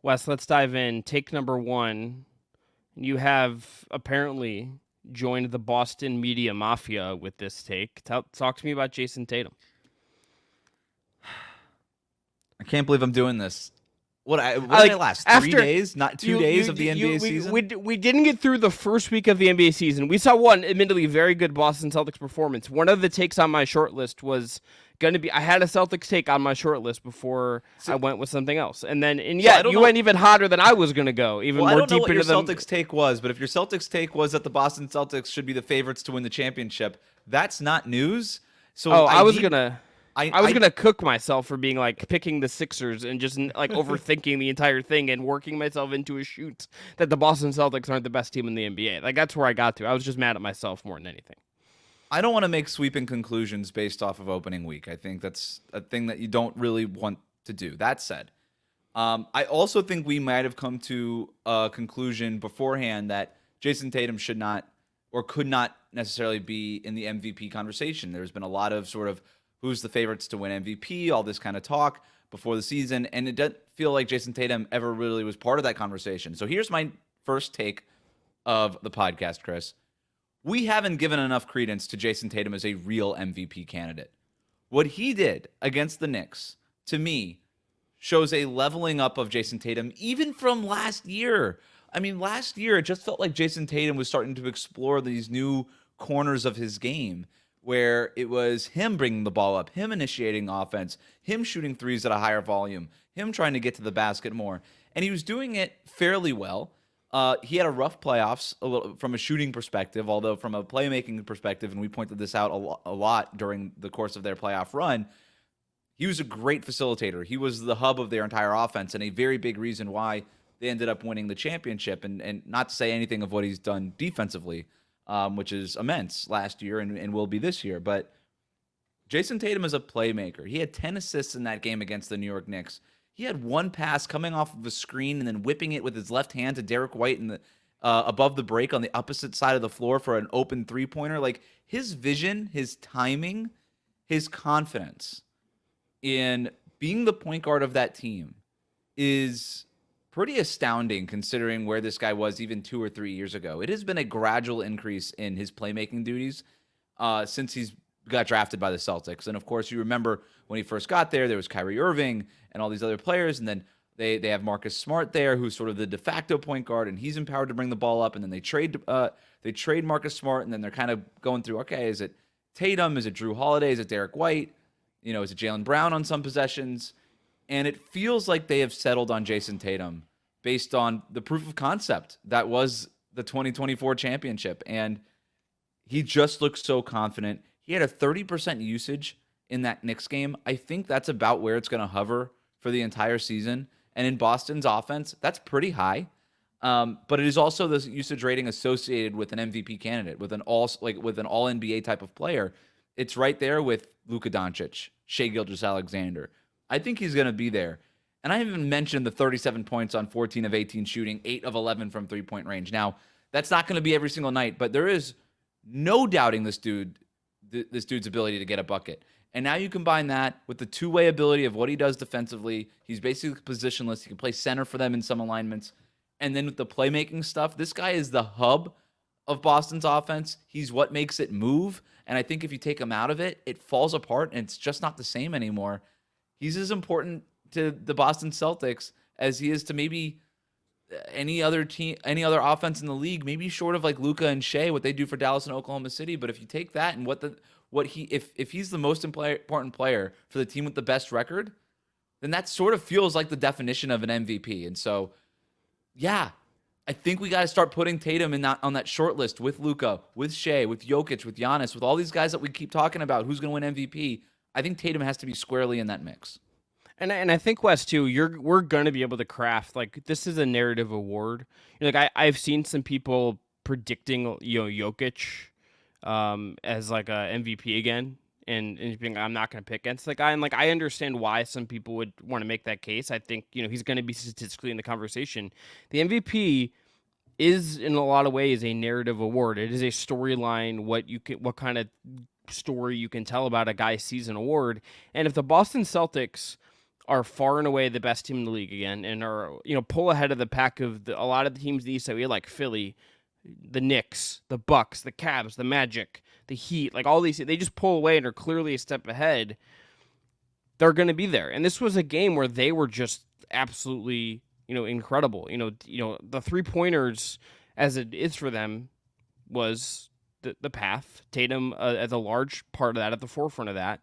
Wes, let's dive in. Take number one. You have apparently joined the Boston media mafia with this take. Talk to me about Jayson Tatum. I can't believe I'm doing this. What did I last? 3 days? Not 2 days of the NBA season? We didn't get through the first week of the NBA season. We saw one, admittedly, very good Boston Celtics performance. One of the takes on my short list was going to be, I had a Celtics take on my short list before I went with something else. And you went even hotter than I was going to go, more I don't know deep what into your Celtics take was, but if your Celtics take was that the Boston Celtics should be the favorites to win the championship, that's not news. So I was gonna cook myself for being like picking the Sixers and just like overthinking the entire thing and working myself into a shoot that the Boston Celtics aren't the best team in the NBA. Like that's where I got to. I was just mad at myself more than anything. I don't want to make sweeping conclusions based off of opening week. I think that's a thing that you don't really want to do. That said, I also think we might have come to a conclusion beforehand that Jayson Tatum should not or could not necessarily be in the MVP conversation. There's been a lot of sort of who's the favorites to win MVP, all this kind of talk before the season, and it doesn't feel like Jayson Tatum ever really was part of that conversation. So here's my first take of the podcast, Chris. We haven't given enough credence to Jayson Tatum as a real MVP candidate. What he did against the Knicks, to me, shows a leveling up of Jayson Tatum, even from last year. I mean, last year, it just felt like Jayson Tatum was starting to explore these new corners of his game, where it was him bringing the ball up, him initiating offense, him shooting threes at a higher volume, him trying to get to the basket more. And he was doing it fairly well. He had a rough playoffs a little, from a shooting perspective, although from a playmaking perspective, and we pointed this out a lot during the course of their playoff run, he was a great facilitator. He was the hub of their entire offense and a very big reason why they ended up winning the championship. And not to say anything of what he's done defensively, which is immense last year and will be this year. But Jayson Tatum is a playmaker. He had 10 assists in that game against the New York Knicks. He had one pass coming off of a screen and then whipping it with his left hand to Derek White in the above the break on the opposite side of the floor for an open three-pointer. Like, his vision, his timing, his confidence in being the point guard of that team is pretty astounding considering where this guy was even 2 or 3 years ago. It has been a gradual increase in his playmaking duties since he's got drafted by the Celtics. And of course, you remember when he first got there was Kyrie Irving and all these other players, and then they have Marcus Smart there, who's sort of the de facto point guard, and he's empowered to bring the ball up. And then they trade Marcus Smart, and then they're kind of going through, okay, is it Tatum? Is it Drew Holiday? Is it Derek White? Is it Jaylen Brown on some possessions? And it feels like they have settled on Jayson Tatum based on the proof of concept that was the 2024 championship. And he just looks so confident. He had a 30% usage in that Knicks game. I think that's about where it's going to hover for the entire season. And in Boston's offense, that's pretty high. But it is also the usage rating associated with an MVP candidate, with an all NBA type of player. It's right there with Luka Doncic, Shai Gilgeous-Alexander. I think he's going to be there. And I haven't mentioned the 37 points on 14 of 18 shooting, 8 of 11 from three-point range. Now, that's not going to be every single night, but there is no doubting this dude's ability to get a bucket. And now you combine that with the two-way ability of what he does defensively. He's basically positionless. He can play center for them in some alignments. And then with the playmaking stuff, this guy is the hub of Boston's offense. He's what makes it move. And I think if you take him out of it, it falls apart and it's just not the same anymore. He's as important to the Boston Celtics as he is to maybe any other team, any other offense in the league, maybe short of like Luka and Shea, what they do for Dallas and Oklahoma City. But if you take that and if he's the most important player for the team with the best record, then that sort of feels like the definition of an MVP. And so, yeah, I think we got to start putting Tatum on that short list with Luka, with Shea, with Jokic, with Giannis, with all these guys that we keep talking about. Who's going to win MVP? I think Tatum has to be squarely in that mix. And I think, Wes, too, we're going to be able to craft, like, this is a narrative award. I've seen some people predicting, Jokic as, like, a MVP again, and being, I'm not going to pick against the guy. And, like, I understand why some people would want to make that case. I think, he's going to be statistically in the conversation. The MVP is, in a lot of ways, a narrative award. It is a storyline, what kind of story you can tell about a guy's season award. And if the Boston Celtics are far and away the best team in the league again, and are pull ahead of the pack of a lot of the teams in the East that we like Philly, the Knicks, the Bucks, the Cavs, the Magic, the Heat, like all these, they just pull away and are clearly a step ahead. They're going to be there, and this was a game where they were just absolutely incredible. The 3-pointers as it is for them was the path. Tatum as a large part of that, at the forefront of that.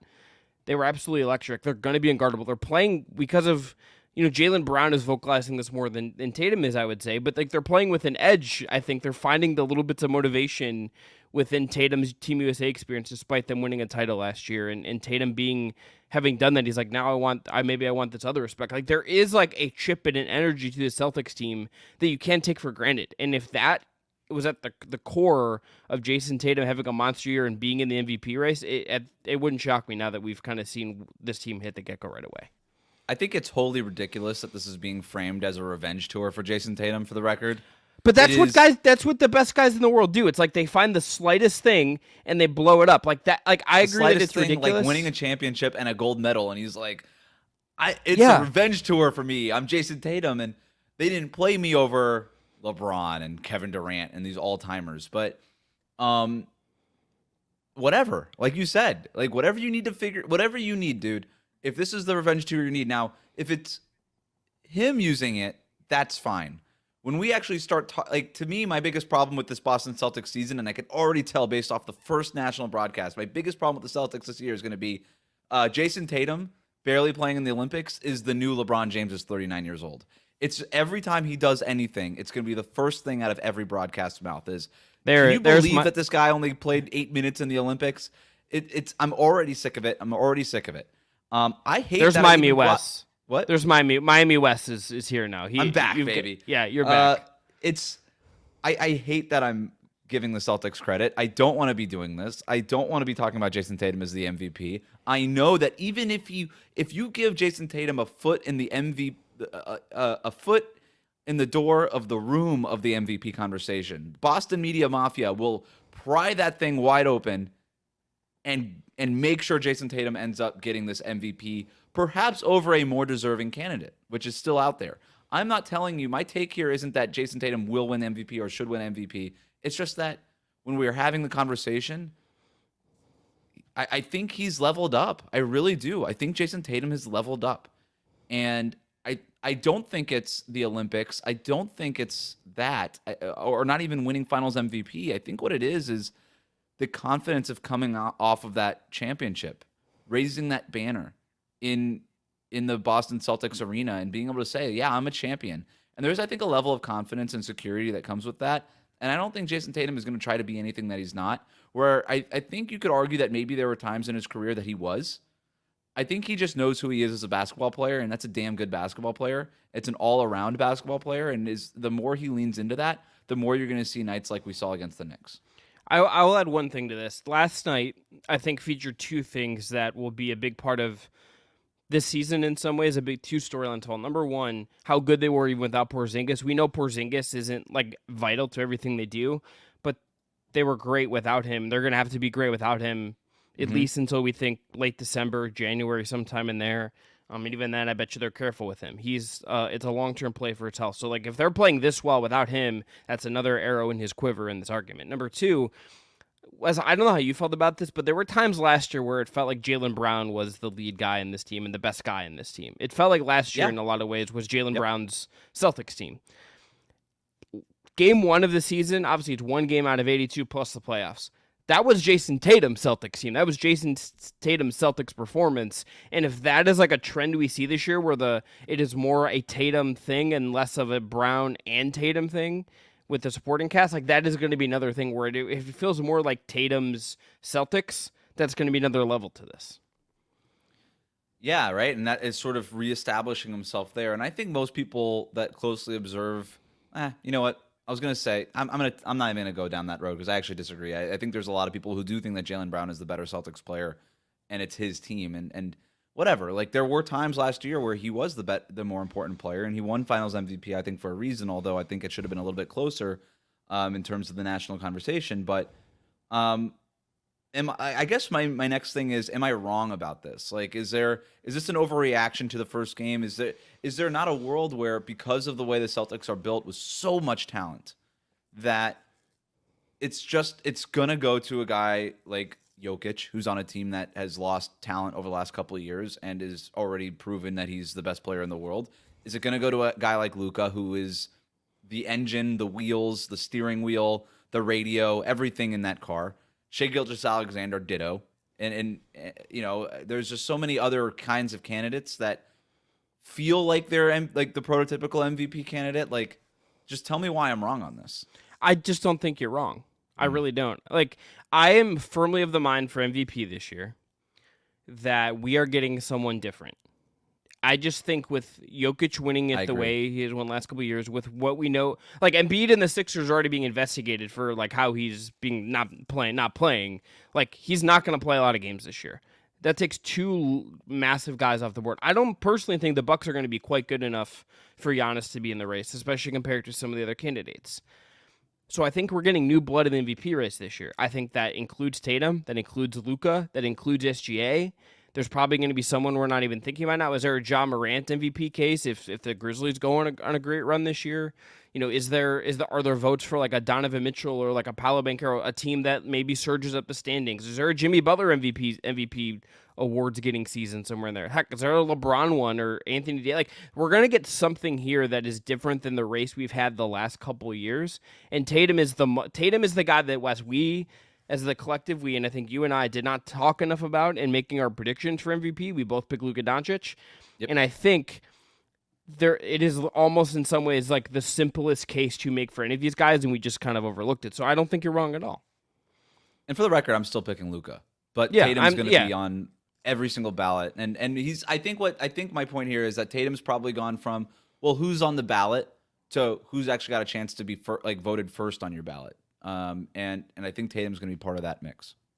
They were absolutely electric. They're going to be unguardable. They're playing because of, Jaylen Brown is vocalizing this more than Tatum is, I would say. But like they're playing with an edge. I think they're finding the little bits of motivation within Tatum's Team USA experience, despite them winning a title last year. And Tatum having done that, he's like, now maybe I want this other respect. Like there is like a chip and an energy to the Celtics team that you can't take for granted. And if that was at the core of Jayson Tatum having a monster year and being in the MVP race, it wouldn't shock me now that we've kind of seen this team hit the get-go right away. I think it's wholly ridiculous that this is being framed as a revenge tour for Jayson Tatum, for the record. But that's what the best guys in the world do. It's like they find the slightest thing and they blow it up. Like that, like I agree that it's ridiculous. Like winning a championship and a gold medal, and he's like, it's a revenge tour for me. I'm Jayson Tatum, and they didn't play me over LeBron and Kevin Durant and these all-timers. But whatever. Like you said, like whatever you need, dude. If this is the revenge tour you need. Now, if it's him using it, that's fine. When we actually start, to me, my biggest problem with this Boston Celtics season, and I can already tell based off the first national broadcast, my biggest problem with the Celtics this year is going to be Jayson Tatum barely playing in the Olympics is the new LeBron James is 39 years old. It's every time he does anything, it's going to be the first thing out of every broadcast mouth is, can you believe that this guy only played 8 minutes in the Olympics? I'm already sick of it. I hate There's that Miami West. What? There's Miami West is here now. I'm back, baby. You're back. I hate that I'm giving the Celtics credit. I don't want to be doing this. I don't want to be talking about Jayson Tatum as the MVP. I know that even if you give Jayson Tatum a foot in the MVP, a foot in the door of the room of the MVP conversation, Boston Media Mafia will pry that thing wide open and make sure Jayson Tatum ends up getting this MVP, perhaps over a more deserving candidate, which is still out there. I'm not telling you, my take here isn't that Jayson Tatum will win MVP or should win MVP. It's just that when we are having the conversation, I think he's leveled up. I really do. I think Jayson Tatum has leveled up. And I don't think it's the Olympics. I don't think it's that, or not even winning finals MVP. I think what it is the confidence of coming off of that championship, raising that banner in the Boston Celtics arena and being able to say, yeah, I'm a champion. And there's, I think, a level of confidence and security that comes with that. And I don't think Jayson Tatum is going to try to be anything that he's not, where I think you could argue that maybe there were times in his career that he was. I think he just knows who he is as a basketball player, and that's a damn good basketball player. It's an all-around basketball player, and the more he leans into that, the more you're going to see nights like we saw against the Knicks. I will add one thing to this. Last night, I think, featured two things that will be a big part of this season in some ways, a big two storylines. Number one, how good they were even without Porzingis. We know Porzingis isn't like vital to everything they do, but they were great without him. They're going to have to be great without him, at least until we think late December, January, sometime in there. And even then, I bet you they're careful with him. It's a long-term play for its health. So, like, if they're playing this well without him, that's another arrow in his quiver in this argument. Number two, I don't know how you felt about this, but there were times last year where it felt like Jaylen Brown was the lead guy in this team and the best guy in this team. It felt like last year in a lot of ways was Jaylen Brown's Celtics team. Game one of the season, obviously it's one game out of 82 plus the playoffs. That was Jayson Tatum's Celtics team. That was Jayson Tatum's Celtics performance. And if that is like a trend we see this year where it is more a Tatum thing and less of a Brown and Tatum thing with the supporting cast, like that is going to be another thing where if it feels more like Tatum's Celtics, that's going to be another level to this. Yeah, right. And that is sort of reestablishing himself there. And I think most people that closely observe, you know what? I was gonna say I'm not even gonna go down that road because I actually disagree. I think there's a lot of people who do think that Jaylen Brown is the better Celtics player, and it's his team. And whatever. Like there were times last year where he was the more important player, and he won Finals MVP. I think for a reason. Although I think it should have been a little bit closer in terms of the national conversation. But I guess my next thing is, am I wrong about this? Like, is this an overreaction to the first game? Is there not a world where, because of the way the Celtics are built with so much talent, that it's gonna go to a guy like Jokic, who's on a team that has lost talent over the last couple of years and is already proven that he's the best player in the world? Is it gonna go to a guy like Luka, who is the engine, the wheels, the steering wheel, the radio, everything in that car? Shea Gilgeous-Alexander, ditto. And there's just so many other kinds of candidates that feel like they're like the prototypical MVP candidate. Like, just tell me why I'm wrong on this. I just don't think you're wrong. I really don't. Like, I am firmly of the mind for MVP this year that we are getting someone different. I just think with Jokic winning it the way he has won the last couple of years, with what we know, like Embiid and the Sixers are already being investigated for like how he's being not playing. Like, he's not going to play a lot of games this year. That takes two massive guys off the board. I don't personally think the Bucks are going to be quite good enough for Giannis to be in the race, especially compared to some of the other candidates. So I think we're getting new blood in the MVP race this year. I think that includes Tatum, that includes Luka, that includes SGA. There's probably going to be someone we're not even thinking about now. Is there a Ja Morant MVP case if the Grizzlies go on a great run this year? Are there votes for like a Donovan Mitchell or like a Paolo Banchero, a team that maybe surges up the standings? Is there a Jimmy Butler MVP awards getting season somewhere in there? Heck, is there a LeBron one or Anthony Davis? Like, we're going to get something here that is different than the race we've had the last couple of years. And Tatum is the guy that, Wes, we as the collective, and I think you and I did not talk enough about in making our predictions for MVP. We both picked Luka Doncic. Yep. And I think it is almost in some ways like the simplest case to make for any of these guys, and we just kind of overlooked it. So I don't think you're wrong at all. And for the record, I'm still picking Luka, but Tatum's going to be on every single ballot. And I think my point here is that Tatum's probably gone from, well, who's on the ballot to who's actually got a chance to be voted first on your ballot. And I think Tatum's going to be part of that mix.